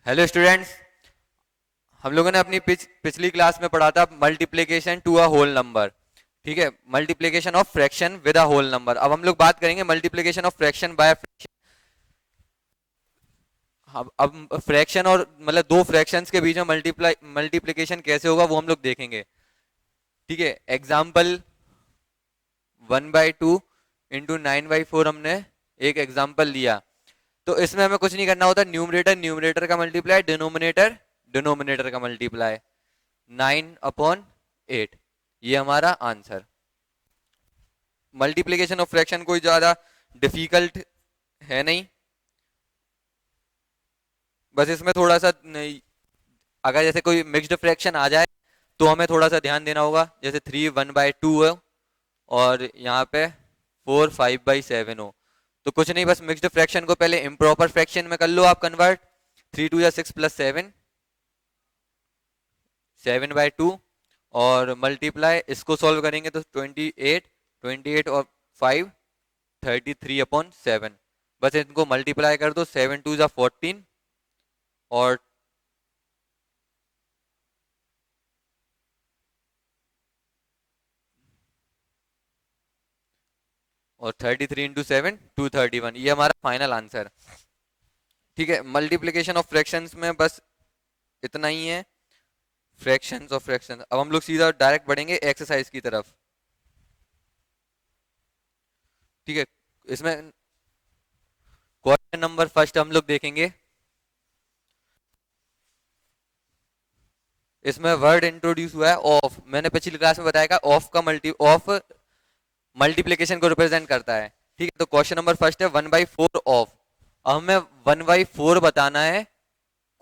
Hello students. हम लोगों ने अपनी पिछली क्लास में पढ़ा था multiplication to a whole number. ठीक है, multiplication of fraction with a whole number. अब हम लोग बात करेंगे multiplication of fraction by fraction. अब फ्रैक्शन और मतलब दो फ्रैक्शंस के बीच में मल्टीप्लिकेशन कैसे होगा वो हम लोग देखेंगे। ठीक है, एग्जाम्पल 1/2 इंटू 9/4 हमने एक एग्जाम्पल लिया। तो इसमें हमें कुछ नहीं करना होता, न्यूमरेटर न्यूमरेटर का मल्टीप्लाई, डिनोमिनेटर डिनोमिनेटर का मल्टीप्लाई, 9/8। ये हमारा आंसर। मल्टीप्लीकेशन ऑफ फ्रैक्शन कोई ज्यादा डिफिकल्ट है नहीं, बस इसमें थोड़ा सा अगर जैसे कोई मिक्स्ड फ्रैक्शन आ जाए तो हमें थोड़ा सा ध्यान देना होगा। जैसे 3 1/2 है और यहाँ पे 4 5/7 हो, तो कुछ नहीं, बस मिक्स्ड फ्रैक्शन को पहले इम्प्रॉपर फ्रैक्शन में कर लो आप कन्वर्ट। 3 2 या 6 प्लस 7 7/2 और मल्टीप्लाई इसको सॉल्व करेंगे तो 28 28 और 5 33/7। बस इनको मल्टीप्लाई कर दो, 7 2 जा 14 और और 33 इंटू 7 231। ये हमारा फाइनल आंसर। ठीक है, मल्टीप्लीकेशन ऑफ फ्रैक्शंस में बस इतना ही है। Fractions of fractions. अब हम लोग सीधा डायरेक्ट बढ़ेंगे एक्सरसाइज की तरफ। ठीक है, इसमें क्वेश्चन नंबर फर्स्ट हम लोग देखेंगे। इसमें वर्ड इंट्रोड्यूस हुआ है ऑफ। मैंने पिछली क्लास में बताया ऑफ का ऑफ मल्टीप्लीकेशन को रिप्रेजेंट करता है। ठीक है, तो क्वेश्चन नंबर फर्स्ट है 1/4 ऑफ। अब हमें 1/4 बताना है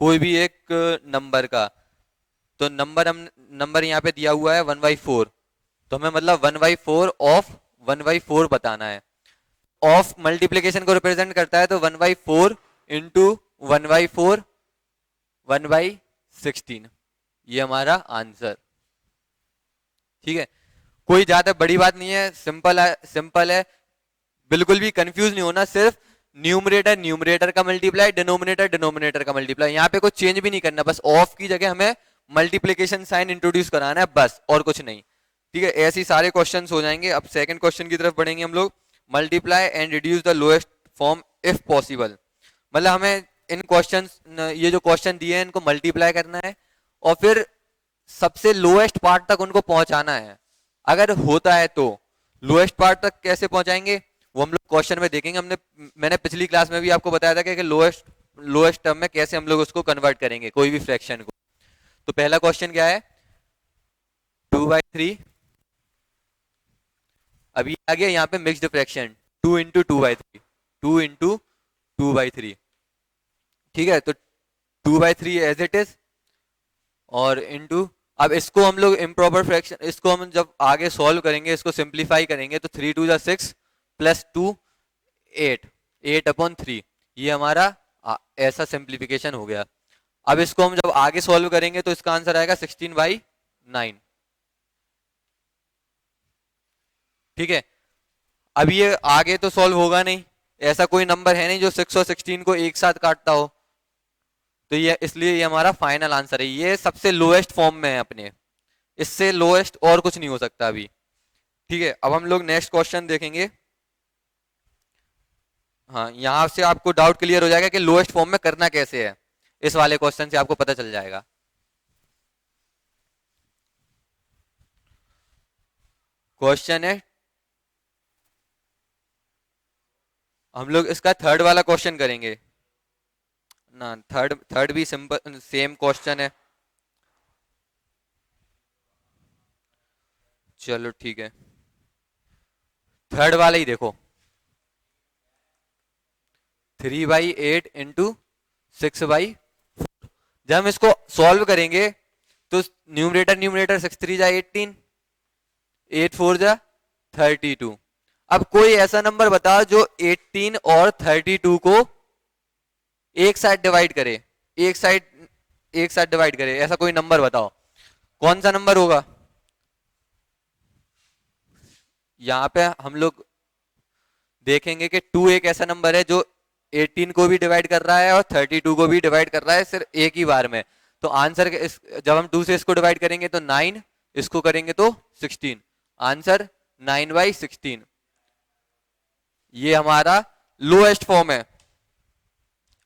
कोई भी एक नंबर का। तो नंबर यहाँ पे दिया हुआ है 1/4, तो हमें मतलब 1/4 ऑफ 1/4 बताना है। ऑफ मल्टीप्लीकेशन को रिप्रेजेंट करता है, तो 1/4 इंटू 1/4 1/16। ये हमारा आंसर। ठीक है, कोई ज्यादा बड़ी बात नहीं है, सिंपल है, सिंपल है। बिल्कुल भी कंफ्यूज नहीं होना। सिर्फ न्यूमरेटर न्यूमरेटर का मल्टीप्लाई, डिनोमिनेटर डिनोमिनेटर का मल्टीप्लाई। यहाँ पे कुछ चेंज भी नहीं करना, बस ऑफ की जगह हमें मल्टीप्लीकेशन साइन इंट्रोड्यूस कराना है, बस और कुछ नहीं। ठीक है, ऐसे ही सारे क्वेश्चन हो जाएंगे। अब सेकंड क्वेश्चन की तरफ बढ़ेंगे हम लोग। Multiply and reduce the lowest form if possible. मतलब हमें इन क्वेश्चन, ये जो क्वेश्चन दिए हैं इनको मल्टीप्लाई करना है और फिर सबसे लोएस्ट पार्ट तक उनको पहुंचाना है। अगर होता है तो लोएस्ट पार्ट तक कैसे पहुंचाएंगे वो हम लोग क्वेश्चन में देखेंगे। मैंने पिछली क्लास में भी आपको बताया था कि लोएस्ट लोएस्ट टर्म में कैसे हम लोग उसको कन्वर्ट करेंगे कोई भी फ्रैक्शन को। तो पहला क्वेश्चन क्या है, 2/3। अभी आ गया यहाँ पे मिक्स्ड फ्रैक्शन, 2 इंटू 2/3, 2 इंटू 2/3। ठीक है, तो 2/3 एज इट इज और इंटू, अब इसको हम लोग इम्प्रॉपर फ्रैक्शन, इसको हम जब आगे सॉल्व करेंगे, इसको सिंप्लीफाई करेंगे, तो 3 2 जा 6 प्लस 2 8 8/3। ये हमारा ऐसा सिंप्लीफिकेशन हो गया। अब इसको हम जब आगे सॉल्व करेंगे तो इसका आंसर आएगा 16/9। ठीक है, अब ये आगे तो सॉल्व होगा नहीं, ऐसा कोई नंबर है नहीं जो 6 और 16 को एक साथ काटता हो, तो ये इसलिए ये हमारा फाइनल आंसर है। ये सबसे लोएस्ट फॉर्म में है अपने, इससे लोएस्ट और कुछ नहीं हो सकता अभी। ठीक है, अब हम लोग नेक्स्ट क्वेश्चन देखेंगे। हाँ, यहां से आपको डाउट क्लियर हो जाएगा कि लोएस्ट फॉर्म में करना कैसे है। इस वाले क्वेश्चन से आपको पता चल जाएगा। क्वेश्चन है, हम लोग इसका थर्ड वाला क्वेश्चन करेंगे ना। थर्ड थर्ड भी सिंपल सेम क्वेश्चन है। चलो ठीक है, थर्ड वाला ही देखो। 3/8 इंटू 6/4। जब हम इसको सॉल्व करेंगे तो न्यूमरेटर न्यूमरेटर 6 3 जा 18, 8 4 जा 32। अब कोई ऐसा नंबर बताओ जो 18 और 32 को एक साइड डिवाइड करे, एक साइड एक साइड डिवाइड करे, ऐसा कोई नंबर बताओ। कौन सा नंबर होगा? यहाँ पे हम लोग देखेंगे कि 2 एक ऐसा नंबर है जो 18 को भी डिवाइड कर रहा है और 32 को भी डिवाइड कर रहा है सिर्फ एक ही बार में। तो आंसर जब हम 2 से इसको डिवाइड करेंगे तो 9, इसको करेंगे तो 16। आंसर 9/16। ये हमारा लोएस्ट फॉर्म है।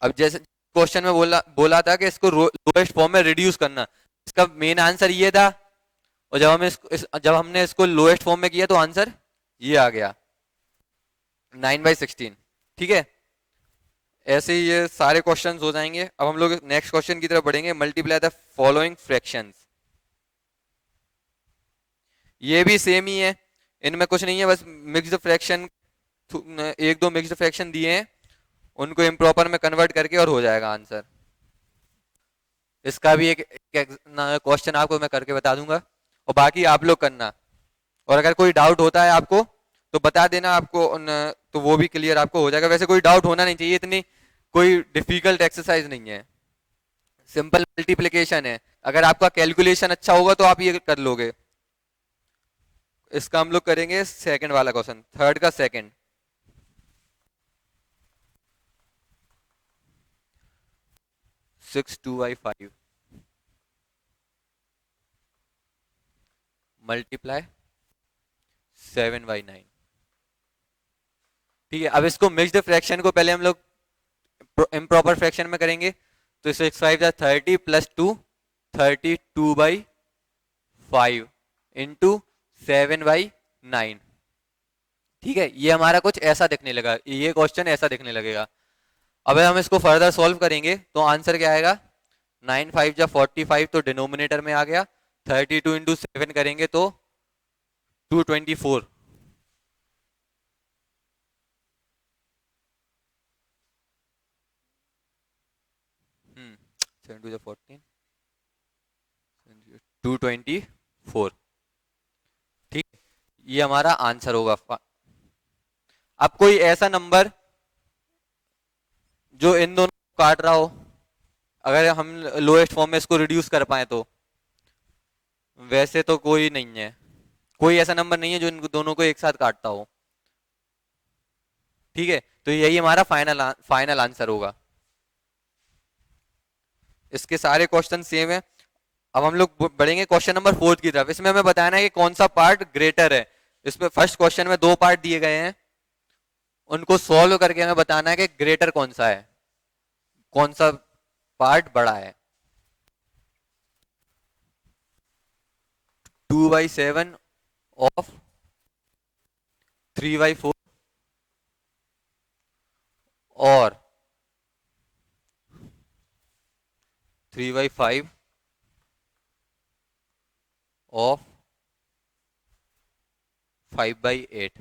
अब जैसे क्वेश्चन में बोला था कि इसको लोएस्ट फॉर्म में रिड्यूस करना, इसका मेन आंसर ये था। और जब हमने इसको लोएस्ट फॉर्म में किया तो आंसर ये आ गया 9/16। ठीक है, ऐसे ही ये सारे क्वेश्चंस हो जाएंगे। अब हम लोग नेक्स्ट क्वेश्चन की तरफ बढ़ेंगे। Multiply the following fractions. ये भी सेम ही है, इनमें कुछ नहीं है, बस मिक्स्ड फ्रैक्शन, एक दो मिक्स्ड फ्रैक्शन दिए हैं, उनको इम्प्रॉपर में कन्वर्ट करके और हो जाएगा आंसर। इसका भी एक क्वेश्चन आपको मैं करके बता दूंगा और बाकी आप लोग करना। और अगर कोई डाउट होता है आपको तो बता देना आपको, तो वो भी क्लियर आपको हो जाएगा। वैसे कोई डाउट होना नहीं चाहिए, इतनी कोई डिफिकल्ट एक्सरसाइज नहीं है, सिंपल मल्टीप्लिकेशन है। अगर आपका कैलकुलेशन अच्छा होगा तो आप ये कर लोगे। इसका हम लोग करेंगे सेकंड वाला क्वेश्चन, थर्ड का सेकंड। 6/2/5 मल्टीप्लाई 7/9। ठीक है, अब इसको मिक्स्ड फ्रैक्शन को पहले हम लोग इम्प्रॉपर फ्रैक्शन में करेंगे। तो 6×5 30 प्लस 2 32/5 इंटू 7/9। ठीक है, ये हमारा कुछ ऐसा दिखने लगा, ये क्वेश्चन ऐसा दिखने लगेगा। अब हम इसको फर्दर सॉल्व करेंगे तो आंसर क्या आएगा, 9×5 45 तो डिनोमिनेटर में आ गया, 32 इंटू 7 करेंगे तो 224। हम्म 7 2 14 224। ठीक, ये हमारा आंसर होगा। अब कोई ऐसा नंबर जो इन दोनों को काट रहा हो, अगर हम लोएस्ट फॉर्म में इसको रिड्यूस कर पाए तो। वैसे तो कोई नहीं है, कोई ऐसा नंबर नहीं है जो इन दोनों को एक साथ काटता हो। ठीक है, तो यही हमारा फाइनल आंसर होगा। इसके सारे क्वेश्चन सेम है। अब हम लोग बढ़ेंगे क्वेश्चन नंबर 4 की तरफ। इसमें हमें बताना है कि कौन सा पार्ट ग्रेटर है। इसमें फर्स्ट क्वेश्चन में 2 पार्ट दिए गए हैं, उनको सॉल्व करके हमें बताना है कि ग्रेटर कौन सा है, कौन सा पार्ट बड़ा है। 2/7 ऑफ 3/4 और 3/5 ऑफ 5/8।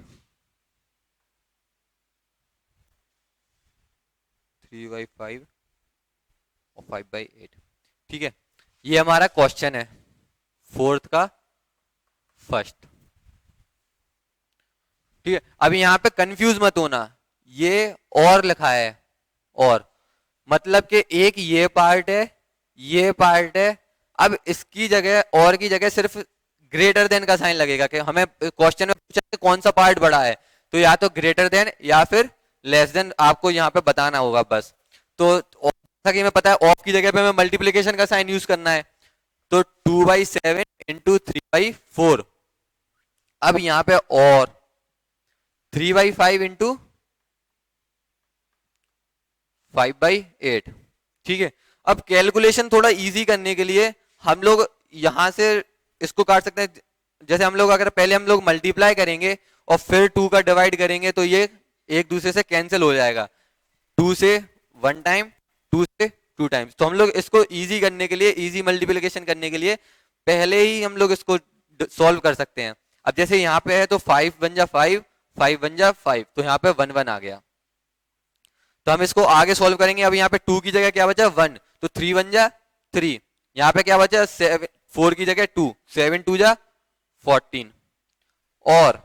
3/5 और 5/8। ठीक है, ये हमारा क्वेश्चन है फोर्थ का फर्स्ट। ठीक है, अब यहां पे कंफ्यूज मत होना, ये और लिखा है और, मतलब कि एक ये पार्ट है, ये पार्ट है। अब इसकी जगह और की जगह सिर्फ ग्रेटर देन का साइन लगेगा कि हमें क्वेश्चन में पूछा है कौन सा पार्ट बड़ा है, तो या तो ग्रेटर देन या फिर लेस देन आपको यहाँ पे बताना होगा बस। तो जैसा कि हमें पता है ऑफ की जगह पे हमें मल्टीप्लिकेशन का साइन यूज करना है, तो 2/7 इंटू 3/4। अब यहाँ पे और 3/5 इंटू 5/8। ठीक है, अब कैलकुलेशन थोड़ा इजी करने के लिए हम लोग यहां से इसको काट सकते हैं। जैसे हम लोग अगर पहले हम लोग मल्टीप्लाई करेंगे और फिर 2 का डिवाइड करेंगे तो ये एक दूसरे से कैंसिल हो जाएगा। 2 से 1 टाइम, 2 से 2 टाइम्स। तो हम लोग इसको इजी करने के लिए, इजी मल्टीप्लिकेशन करने के लिए पहले ही हम लोग इसको सॉल्व कर सकते हैं। अब जैसे यहाँ पे है तो 5 1 जा 5, 5 1 जा 5, तो यहाँ पे 1 1 आ गया। तो हम इसको आगे सॉल्व करेंगे। अब यहाँ पे 2 की जगह क्या बचा 1, तो 3 1 जा 3, यहाँ पे क्या बचा 7, 4 की जगह 2, 7 2 जा 14। और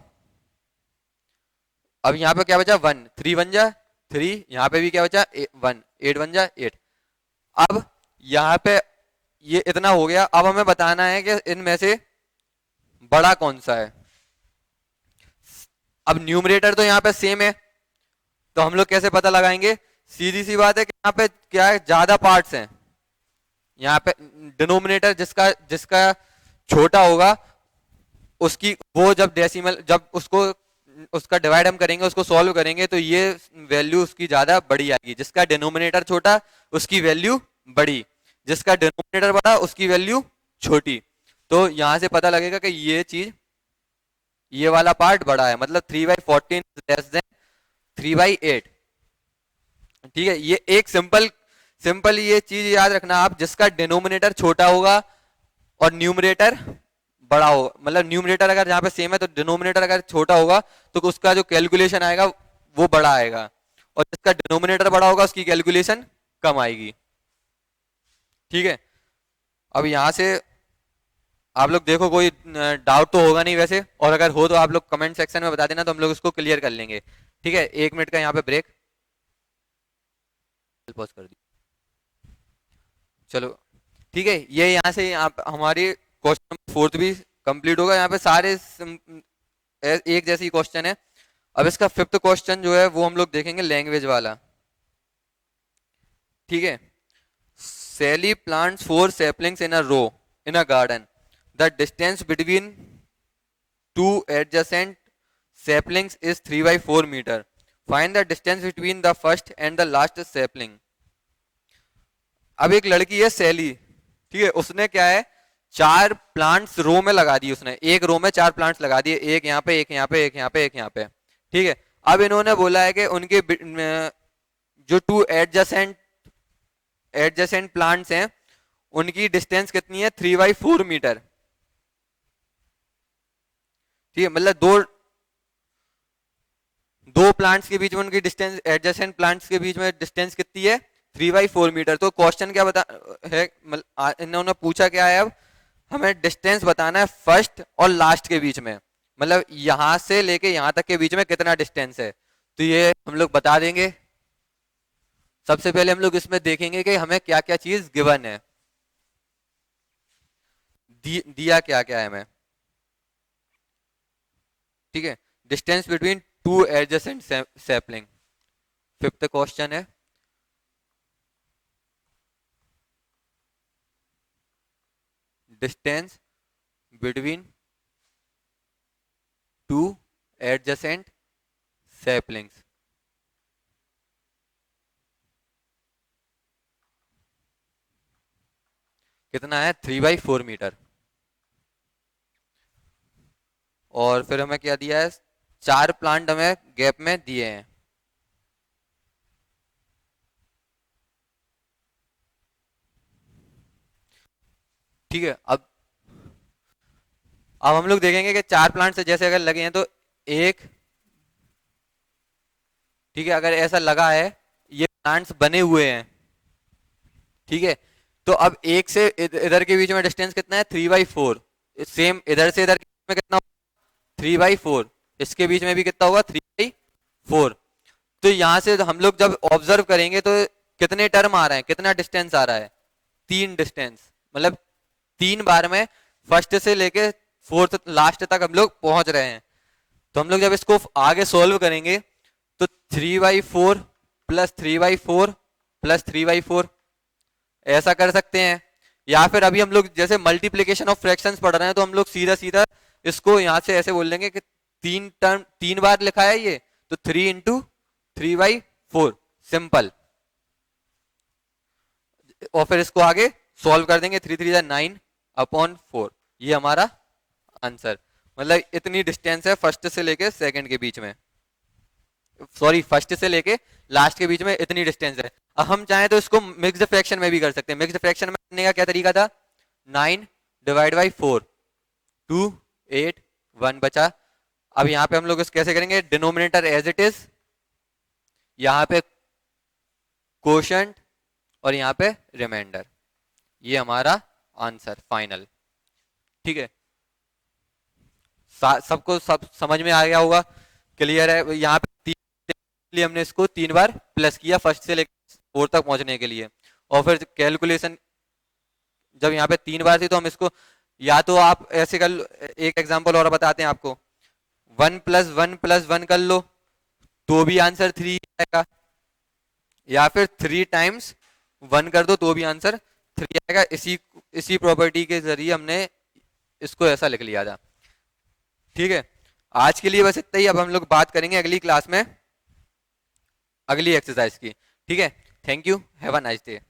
अब यहाँ पे क्या बचा 1, 3 1 जा 3, यहाँ पे भी क्या बचा 1, 8 1 जा 8। अब यहाँ पे ये इतना हो गया। अब हमें बताना है कि इनमें से बड़ा कौन सा है। अब न्यूमरेटर तो यहाँ पे सेम है, तो हम लोग कैसे पता लगाएंगे सीधी सी बात है कि यहाँ पे क्या है, ज्यादा पार्ट्स हैं। यहाँ पे डिनोमिनेटर जिसका जिसका छोटा होगा उसकी वो जब डेसिमल जब उसको उसका डिवाइड हम करेंगे, उसको सॉल्व करेंगे, तो ये वैल्यू उसकी ज्यादा बड़ी आएगी। जिसका डिनोमिनेटर छोटा उसकी वैल्यू बड़ी, जिसका डिनोमिनेटर बड़ा उसकी वैल्यू छोटी। तो यहां से पता लगेगा कि ये चीज, ये वाला पार्ट बड़ा है, मतलब 3/14 लेस देन 3/8। ठीक है, ये एक सिंपल ये चीज याद रखना आप, जिसका डिनोमिनेटर छोटा होगा और न्यूमरेटर बड़ा होगा, मतलब न्यूमरेटर अगर यहाँ पे सेम है तो डिनोमिनेटर अगर छोटा होगा तो उसका जो कैलकुलेशन आएगा वो बड़ा आएगा, और जिसका डिनोमिनेटर बड़ा होगा उसकी कैलकुलेशन कम आएगी। ठीक है, अब यहां से आप लोग देखो कोई डाउट तो होगा नहीं वैसे, और अगर हो तो आप लोग कमेंट सेक्शन में बता देना, तो हम लोग उसको क्लियर कर लेंगे। ठीक है, 1 मिनट का यहाँ पे ब्रेक, पॉज कर दी। चलो ठीक है, ये यहाँ से हमारी क्वेश्चन नंबर 4 भी कंप्लीट होगा। यहाँ पे सारे एक जैसी क्वेश्चन है। अब इसका 5th क्वेश्चन जो है वो हम लोग देखेंगे, लैंग्वेज वाला। ठीक है, Sally plants 4 saplings in a row in a garden. The distance between 2 adjacent saplings is 3/4 meter. Find the distance between the first and the last sapling. अब एक लड़की है सैली, ठीक है, उसने क्या है, 4 प्लांट्स रो में लगा दिए। उसने एक रो में 4 प्लांट्स लगा दिए, एक यहाँ पे, एक यहाँ पे, एक यहाँ पे, एक यहाँ पे। ठीक है, अब इन्होंने बोला है कि उनके जो 2 एडजेसेंट प्लांट्स हैं उनकी डिस्टेंस कितनी है, 3/4 मीटर। ठीक है, मतलब दो प्लांट्स के बीच में उनकी डिस्टेंस, एडजेसेंट प्लांट्स के बीच में डिस्टेंस कितनी है, 3/4 मीटर। तो क्वेश्चन क्या बता है, इन्होंने पूछा क्या है, अब हमें डिस्टेंस बताना है फर्स्ट और लास्ट के बीच में, मतलब यहां से लेके यहां तक के बीच में कितना डिस्टेंस है। तो ये हम लोग बता देंगे। सबसे पहले हम लोग इसमें देखेंगे कि हमें क्या क्या चीज गिवन है, दिया क्या क्या है हमें। ठीक है, distance between 2 adjacent sapling, 5th question है। Distance between 2 adjacent saplings. कितना है, 3/4 मीटर। और फिर हमें क्या दिया है, 4 प्लांट हमें गैप में दिए हैं। ठीक है, अब हम लोग देखेंगे कि 4 प्लांट से जैसे अगर लगे हैं तो एक, ठीक है, अगर ऐसा लगा है, ये प्लांट्स बने हुए हैं। ठीक है, तो अब एक से इधर के बीच में डिस्टेंस कितना है, 3/4। सेम इधर से इधर में कितना, 3/4। इसके बीच में भी कितना होगा, 3/4। तो यहां से हम लोग जब ऑब्जर्व करेंगे तो कितने टर्म आ रहे हैं, कितना डिस्टेंस आ रहा है, 3 डिस्टेंस, मतलब 3 बार में फर्स्ट से लेके 4th लास्ट तक हम लोग पहुंच रहे हैं। तो हम लोग जब इसको आगे सोल्व करेंगे तो 3/4 प्लस 3/4 प्लस 3/4 ऐसा कर सकते हैं। या फिर अभी हम लोग जैसे मल्टीप्लीकेशन ऑफ फ्रैक्शंस पढ़ रहे हैं तो हम लोग सीधा सीधा इसको यहां से ऐसे बोल देंगे कि 3 बार लिखा है ये, तो 3 × 3/4 सिंपल। और फिर इसको आगे सॉल्व कर देंगे, 3 3 9/4। ये हमारा आंसर, मतलब इतनी डिस्टेंस है फर्स्ट से लेके सेकंड के बीच में, सॉरी फर्स्ट से लेके लास्ट के बीच में इतनी डिस्टेंस है। अब हम चाहें तो इसको मिक्स्ड फ्रैक्शन में भी कर सकते हैं। मिक्स्ड फ्रैक्शन में करने का क्या तरीका था, 9/4 2 8 1 बचा। अब यहाँ पे हम लोग कैसे करेंगे, डिनोमिनेटर एज इट इज, यहाँ पे कोशंट और यहाँ पे रिमाइंडर। ये हमारा आंसर फाइनल। ठीक है, सबको सब समझ में आ गया होगा, क्लियर है। यहाँ पे लिए हमने इसको 3 बार प्लस किया फर्स्ट से लेकर 4 तक पहुंचने के लिए। और फिर कैलकुलेशन जब यहाँ पे 3 बार थी तो हम इसको, या तो आप ऐसे कर लो, एक एग्जांपल और बताते हैं आपको, 1 + 1 + 1 कर लो तो भी आंसर 3 आएगा। या फिर 3 टाइम्स 1 कर दो तो भी आंसर 3 आएगा। इसी प्रॉपर्टी के जरिए हमने इसको ऐसा लिख लिया था। ठीक है, आज के लिए बस इतना ही। अब हम लोग बात करेंगे अगली क्लास में अगली एक्सरसाइज की। ठीक है, thank you, have a nice day.